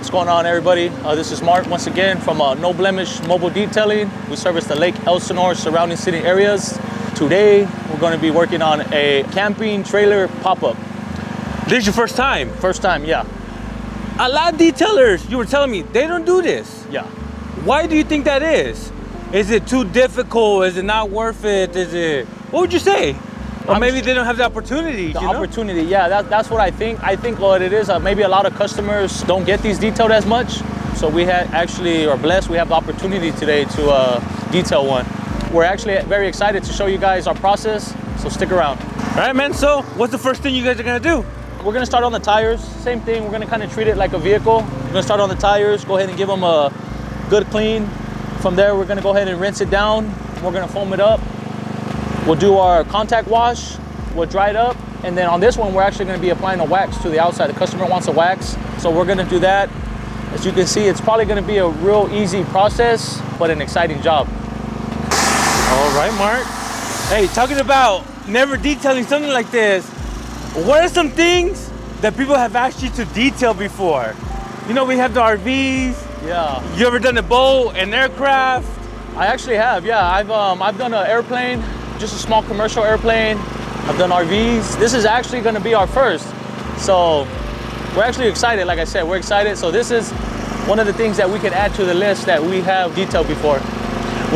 What's going on, everybody? This is Mark once again from No Blemish Mobile Detailing. We service the Lake Elsinore surrounding city areas. Today, we're going to be working on a camping trailer pop-up. This is your first time? First time, yeah. A lot of detailers, you were telling me, they don't do this. Yeah. Why do you think that is? Is it too difficult? Is it not worth it? What would you say? Or maybe they don't have the opportunity. The opportunity, yeah, that's what I think. I think what it is, maybe a lot of customers don't get these detailed as much. So we are blessed, we have the opportunity today to detail one. We're actually very excited to show you guys our process, so stick around. All right, man, so what's the first thing you guys are gonna do? We're gonna start on the tires. Same thing, we're gonna kind of treat it like a vehicle. We're gonna start on the tires, go ahead and give them a good clean. From there, we're gonna go ahead and rinse it down. We're gonna foam it up. We'll do our contact wash, we'll dry it up, and then on this one, we're actually gonna be applying a wax to the outside. The customer wants a wax, so we're gonna do that. As you can see, it's probably gonna be a real easy process, but an exciting job. All right, Mark. Hey, talking about never detailing something like this, what are some things that people have asked you to detail before? You know, we have the RVs. Yeah. You ever done a boat, an aircraft? I actually have, yeah. I've done an airplane, just a small commercial airplane. I've done RVs. This is actually gonna be our first. So we're actually excited, like I said, we're excited. So this is one of the things that we can add to the list that we have detailed before.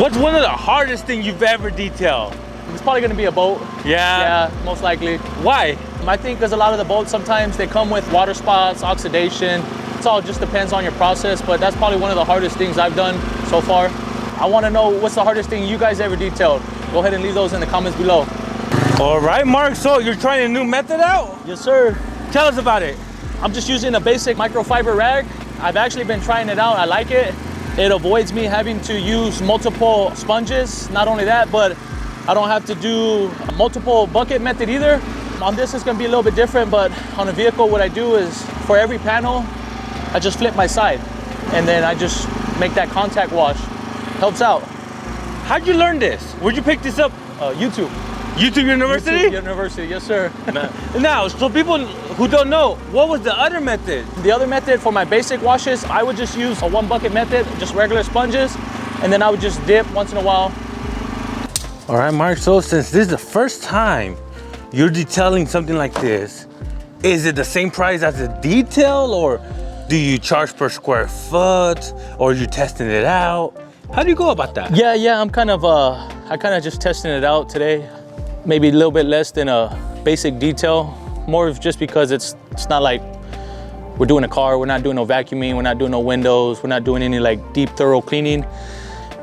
What's one of the hardest things you've ever detailed? It's probably gonna be a boat. Yeah? Yeah, most likely. Why? I think because a lot of the boats, sometimes they come with water spots, oxidation. It all just depends on your process, but that's probably one of the hardest things I've done so far. I wanna know what's the hardest thing you guys ever detailed. Go ahead and leave those in the comments below. All right, Mark, so you're trying a new method out? Yes, sir. Tell us about it. I'm just using a basic microfiber rag. I've actually been trying it out, I like it. It avoids me having to use multiple sponges. Not only that, but I don't have to do a multiple bucket method either. On this, it's gonna be a little bit different, but on a vehicle, what I do is for every panel, I just flip my side and then I just make that contact wash. Helps out. How'd you learn this? Where'd you pick this up? YouTube. YouTube University? YouTube University, yes sir. Now, so people who don't know, what was the other method? The other method for my basic washes, I would just use a 1 bucket method, just regular sponges, and then I would just dip once in a while. All right, Mark, so since this is the first time you're detailing something like this, is it the same price as a detail, or do you charge per square foot, or are you testing it out? How do you go about that? Yeah, I kind of just testing it out today. Maybe a little bit less than a basic detail, more of just because it's not like we're doing a car, we're not doing no vacuuming, we're not doing no windows, we're not doing any like deep thorough cleaning.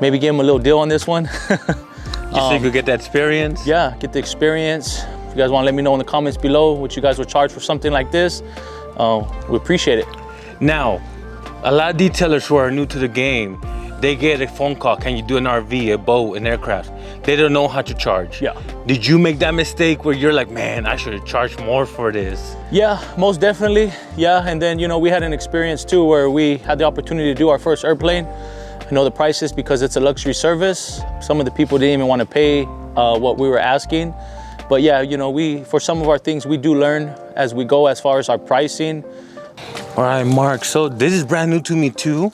Maybe give them a little deal on this one. So you could get that experience? Yeah, get the experience. If you guys want to let me know in the comments below what you guys would charge for something like this, we appreciate it. Now, a lot of detailers who are new to the game, they get a phone call, can you do an RV, a boat, an aircraft? They don't know how to charge. Yeah. Did you make that mistake where you're like, man, I should charge more for this? Yeah, most definitely, yeah. And then, you know, we had an experience too where we had the opportunity to do our first airplane. I know the prices because it's a luxury service. Some of the people didn't even want to pay what we were asking. But yeah, you know, for some of our things, we do learn as we go as far as our pricing. All right, Mark, so this is brand new to me too.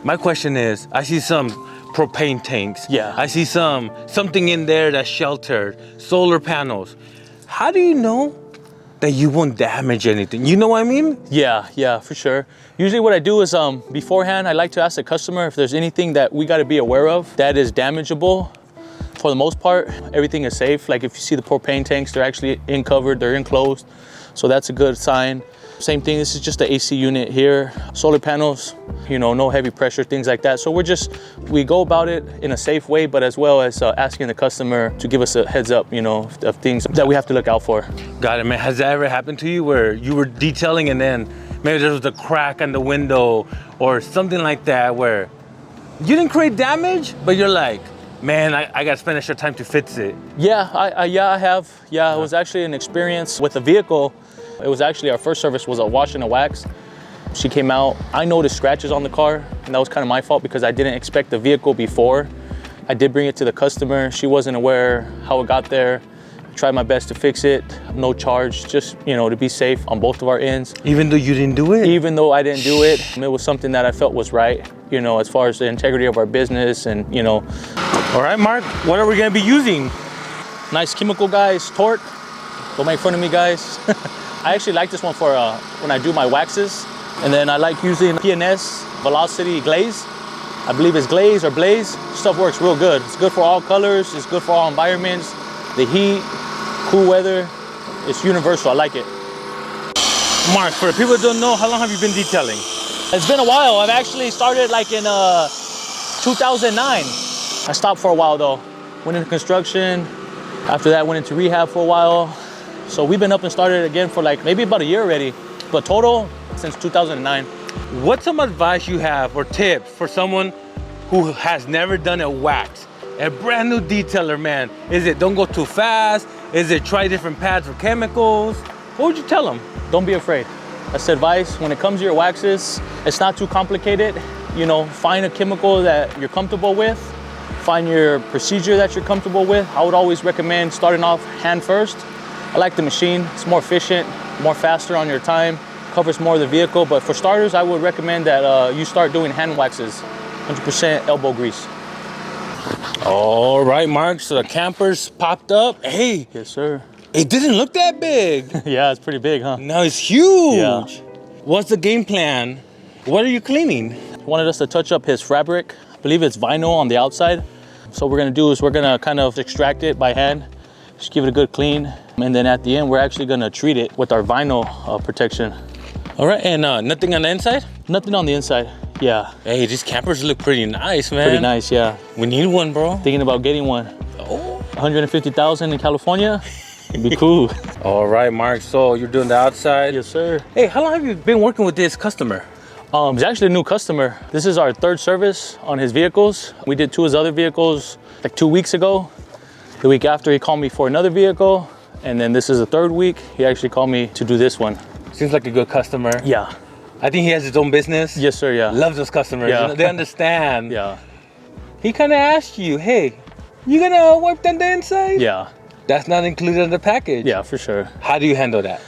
My question is, I see some propane tanks. Yeah. I see something in there that's sheltered, solar panels. How do you know that you won't damage anything? You know what I mean? Yeah, for sure. Usually what I do is beforehand, I like to ask the customer if there's anything that we got to be aware of that is damageable. For the most part, everything is safe. Like if you see the propane tanks, they're actually covered, they're enclosed. So that's a good sign. Same thing, this is just the AC unit here. Solar panels, you know, no heavy pressure, things like that. So we go about it in a safe way, but as well as asking the customer to give us a heads up, you know, of things that we have to look out for. Got it, man. Has that ever happened to you where you were detailing and then maybe there was a crack on the window or something like that where you didn't create damage, but you're like, man, I got to spend extra time to fix it? Yeah, I have. Yeah, it was actually an experience with a vehicle. It was actually our first service was a wash and a wax. She came out, I noticed scratches on the car, and that was kind of my fault because I didn't expect the vehicle before. I did bring it to the customer. She wasn't aware how it got there. Tried my best to fix it, no charge, just, you know, to be safe on both of our ends. Even though you didn't do it? Even though I didn't do it, it was something that I felt was right, you know, as far as the integrity of our business and, you know. All right, Mark, what are we gonna be using? Nice chemical, guys, torque. Don't make fun of me, guys. I actually like this one for when I do my waxes. And then I like using P&S Velocity Glaze. I believe it's glaze or blaze. Stuff works real good. It's good for all colors. It's good for all environments. The heat, cool weather, it's universal. I like it. Mark, for people that don't know, how long have you been detailing? It's been a while. I've actually started like in 2009. I stopped for a while though. Went into construction. After that, went into rehab for a while. So we've been up and started again for like maybe about a year already. But total, since 2009. What's some advice you have or tips for someone who has never done a wax? A brand new detailer, man. Is it don't go too fast? Is it try different pads or chemicals? What would you tell them? Don't be afraid. That's advice. When it comes to your waxes, it's not too complicated. You know, find a chemical that you're comfortable with. Find your procedure that you're comfortable with. I would always recommend starting off hand first. I like the machine. It's more efficient, more faster on your time, covers more of the vehicle. But for starters, I would recommend that you start doing hand waxes, 100% elbow grease. All right, Mark, so the campers popped up. Hey. Yes, sir. It didn't look that big. Yeah, it's pretty big, huh? Now it's huge. Yeah. What's the game plan? What are you cleaning? He wanted us to touch up his fabric. I believe it's vinyl on the outside. So what we're gonna do is we're gonna kind of extract it by hand, just give it a good clean. And then at the end, we're actually gonna treat it with our vinyl protection. All right, and nothing on the inside? Nothing on the inside, yeah. Hey, these campers look pretty nice, man. Pretty nice, yeah. We need one, bro. Thinking about getting one. Oh. 150,000 in California, it'd be cool. All right, Mark, so you're doing the outside? Yes, sir. Hey, how long have you been working with this customer? He's actually a new customer. This is our third service on his vehicles. We did two of his other vehicles like 2 weeks ago. The week after, he called me for another vehicle. And then this is the third week. He actually called me to do this one. Seems like a good customer. Yeah. I think he has his own business. Yes, sir, yeah. Loves those customers. Yeah. You know, they understand. Yeah. He kind of asked you, hey, you gonna wipe down the inside? Yeah. That's not included in the package. Yeah, for sure. How do you handle that?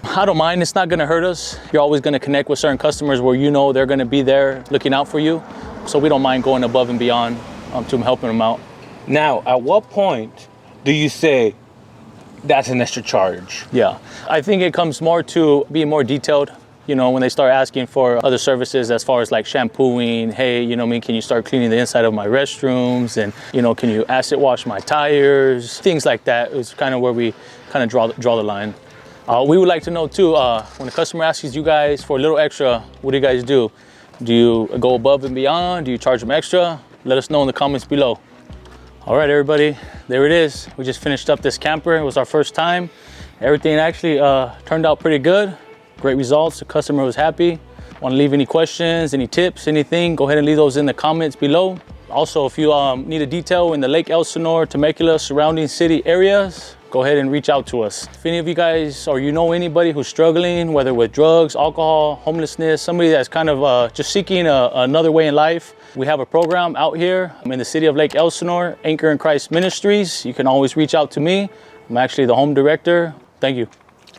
I don't mind. It's not going to hurt us. You're always going to connect with certain customers where you know they're going to be there looking out for you. So we don't mind going above and beyond to helping them out. Now, at what point do you say that's an extra charge? Yeah, I think it comes more to being more detailed. You know, when they start asking for other services as far as like shampooing, hey, you know, can you start cleaning the inside of my restrooms? And, you know, can you acid wash my tires? Things like that is kind of where we kind of draw the line. We would like to know too, when a customer asks you guys for a little extra, what do you guys do? Do you go above and beyond? Do you charge them extra? Let us know in the comments below. All right, everybody, there it is. We just finished up this camper. It was our first time. Everything actually turned out pretty good. Great results. The customer was happy. Want to leave any questions, any tips, anything, go ahead and leave those in the comments below. Also, if you need a detail in the Lake Elsinore, Temecula, surrounding city areas, go ahead and reach out to us. If any of you guys or you know anybody who's struggling, whether with drugs, alcohol, homelessness, somebody that's kind of just seeking another way in life, we have a program out here. I'm in the city of Lake Elsinore, Anchor in Christ Ministries. You can always reach out to me. I'm actually the home director. Thank you.